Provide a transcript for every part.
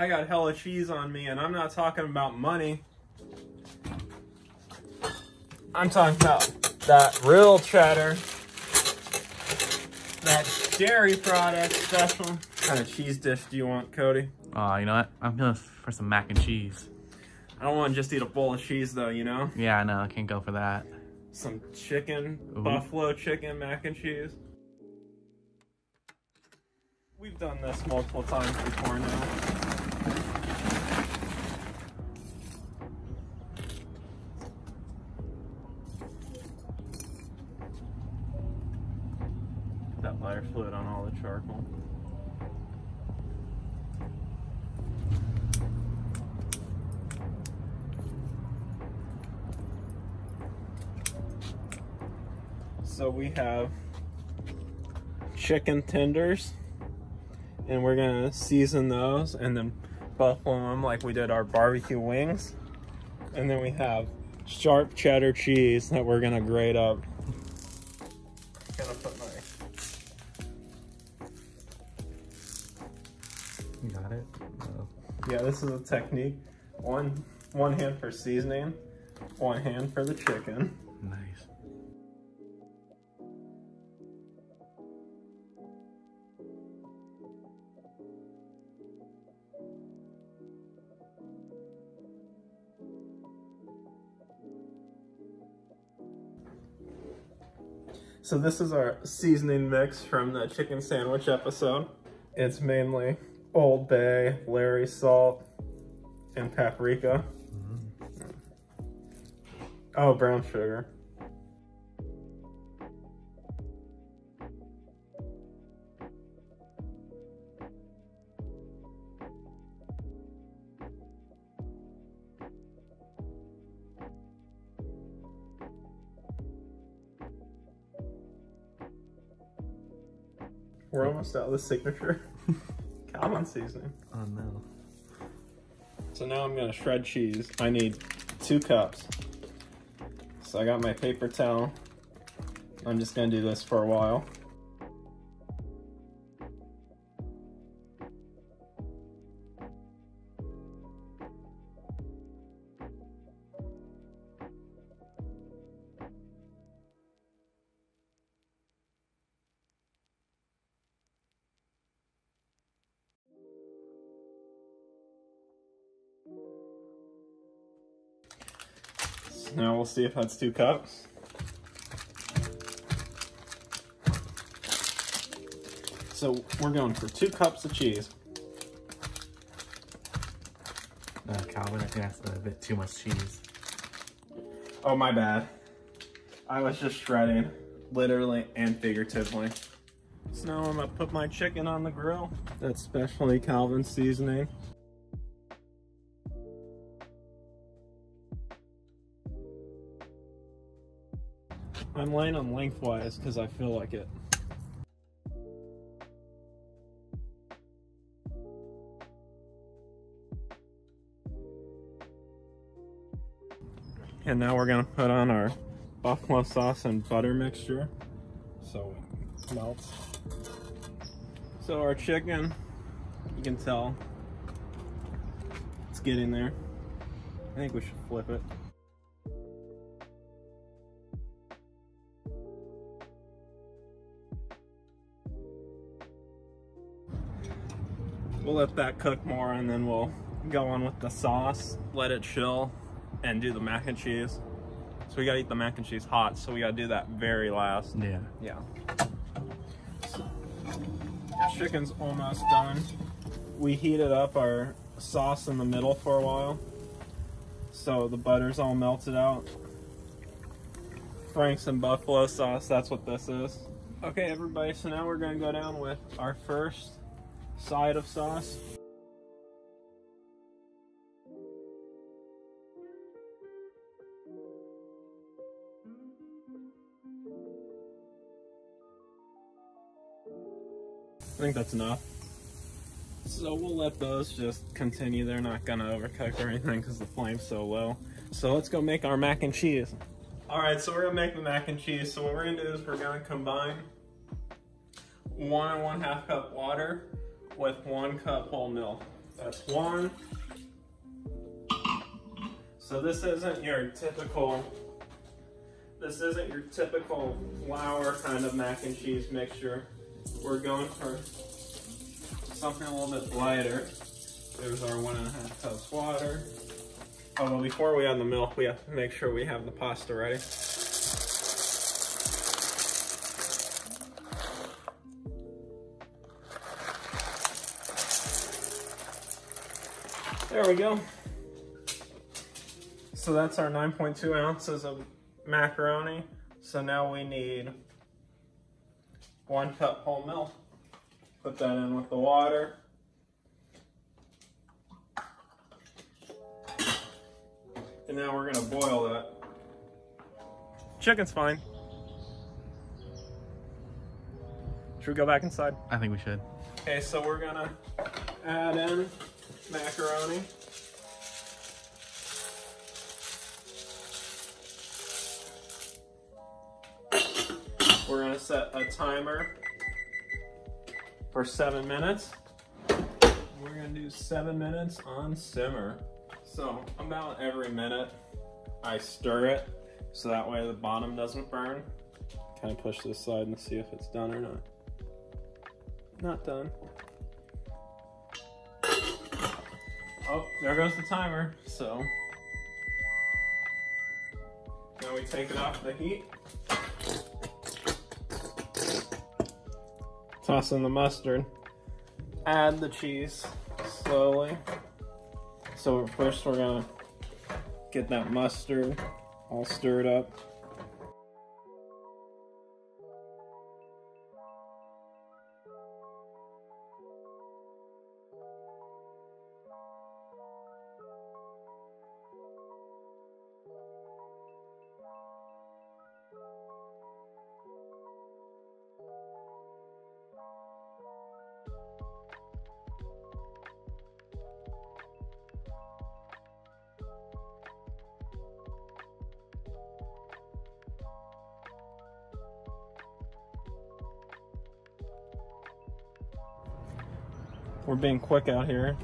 I got hella cheese on me, and I'm not talking about money. I'm talking about that real cheddar, that dairy product special. What kind of cheese dish do you want, Cody? You know what? I'm going for some mac and cheese. I don't want to just eat a bowl of cheese though, you know? Yeah, I know. I can't go for that. Some chicken, Ooh. Buffalo chicken mac and cheese. We've done this multiple times before now. Put that lighter fluid on all the charcoal. So we have chicken tenders, and we're gonna season those and then buffalo them like we did our barbecue wings. And then we have sharp cheddar cheese that we're gonna grate up. Gonna put my... You got it? Oh. Yeah, this is a technique. One hand for seasoning, one hand for the chicken. Nice. So this is our seasoning mix from the chicken sandwich episode. It's mainly Old Bay, Larry salt, and paprika. Oh, brown sugar. We're almost out of the signature Calvin seasoning. Oh no. So now I'm gonna shred cheese. I need 2 cups. So I got my paper towel. I'm just gonna do this for a while. Now we'll see if that's 2 cups. So we're going for 2 cups of cheese. Calvin, I think that's a bit too much cheese. Oh, my bad. I was just shredding, literally and figuratively. So now I'm gonna put my chicken on the grill. That's specially Calvin seasoning. I'm laying them lengthwise because I feel like it. And now we're gonna put on our buffalo sauce and butter mixture so it melts. So our chicken, you can tell it's getting there. I think we should flip it. We'll let that cook more and then we'll go on with the sauce, let it chill, and do the mac and cheese. So we gotta eat the mac and cheese hot, so we gotta do that very last. Yeah. Yeah. So, chicken's almost done. We heated up our sauce in the middle for a while, so the butter's all melted out. Frank's and buffalo sauce, that's what this is. Okay, everybody, so now we're gonna go down with our first side of sauce. I think that's enough. So we'll let those just continue. They're not gonna overcook or anything because the flame's so low. So let's go make our mac and cheese. All right, so we're gonna make the mac and cheese. So what we're gonna do is we're gonna combine 1 1/2 cup water with 1 cup whole milk. That's one. So this isn't your typical flour kind of mac and cheese mixture. We're going for something a little bit lighter. There's our 1.5 cups water. Oh, well, before we add the milk, we have to make sure we have the pasta ready. There we go. So that's our 9.2 ounces of macaroni. So now we need 1 cup whole milk. Put that in with the water. And now we're gonna boil that. Chicken's fine. Should we go back inside? I think we should. Okay, so we're gonna add in macaroni. We're gonna set a timer for 7 minutes. We're gonna do 7 minutes on simmer. So about every minute I stir it so that way the bottom doesn't burn. Kind of push this side and see if it's done or not. Not done. Oh, there goes the timer. So now we take it off the heat. Toss in the mustard. Add the cheese slowly. So first we're gonna get that mustard all stirred up. We're being quick out here.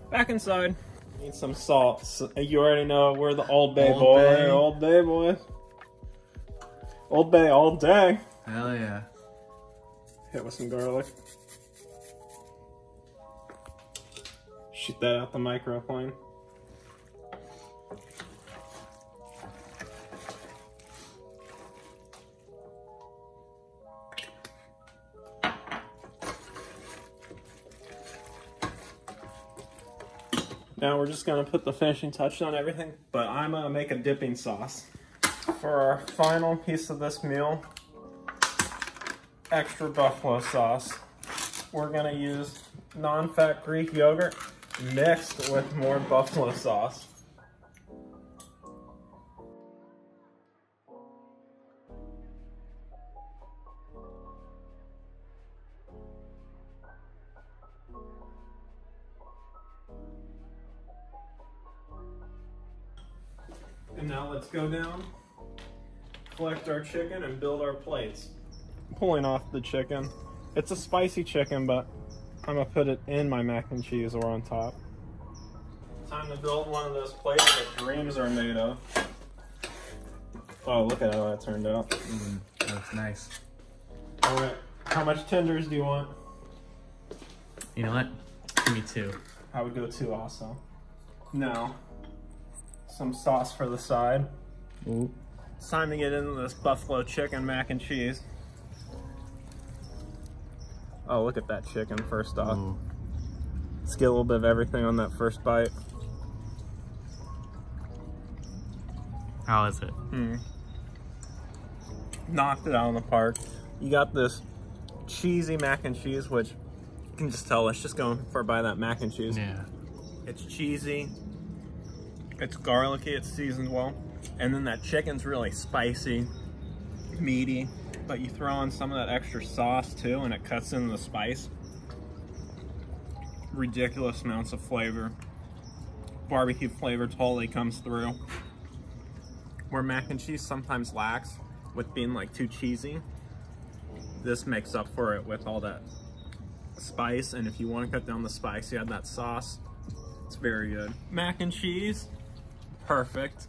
Back inside. Need some salt. You already know we're the Old Bay boy. Old Bay boy. Old Bay all day. Hell yeah. Hit with some garlic. Shoot that out the microplane. Now we're just gonna put the finishing touch on everything, but I'm gonna make a dipping sauce. For our final piece of this meal, extra buffalo sauce. We're gonna use non-fat Greek yogurt mixed with more buffalo sauce. And now let's go down, collect our chicken, and build our plates. Pulling off the chicken. It's a spicy chicken, but I'm gonna put it in my mac and cheese or on top. Time to build one of those plates that dreams are made of. Oh, look at how that turned out. That looks nice. All right, how much tenders do you want? You know what? Give me 2. I would go 2 also. Now, some sauce for the side. Ooh. It's time to get into this buffalo chicken mac and cheese. Oh, look at that chicken first off. Ooh. Let's get a little bit of everything on that first bite. How is it? Knocked it out of the park. You got this cheesy mac and cheese, which you can just tell, let's just go for a bite of that mac and cheese. Yeah. It's cheesy, it's garlicky, it's seasoned well. And then that chicken's really spicy, meaty, but you throw in some of that extra sauce too and it cuts into the spice. ridiculous amounts of flavor. Barbecue flavor totally comes through. Where mac and cheese sometimes lacks with being like too cheesy, this makes up for it with all that spice. And if you want to cut down the spice, you add that sauce. It's very good. Mac and cheese, perfect.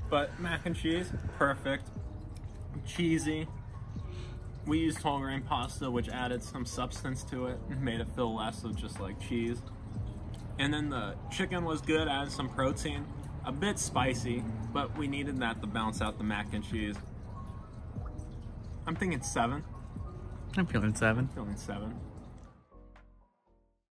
But mac and cheese, perfect. Cheesy. We used whole grain pasta, which added some substance to it and made it feel less of just like cheese. And then the chicken was good, added some protein. A bit spicy, but we needed that to balance out the mac and cheese. I'm thinking 7. I'm feeling 7. Feeling 7.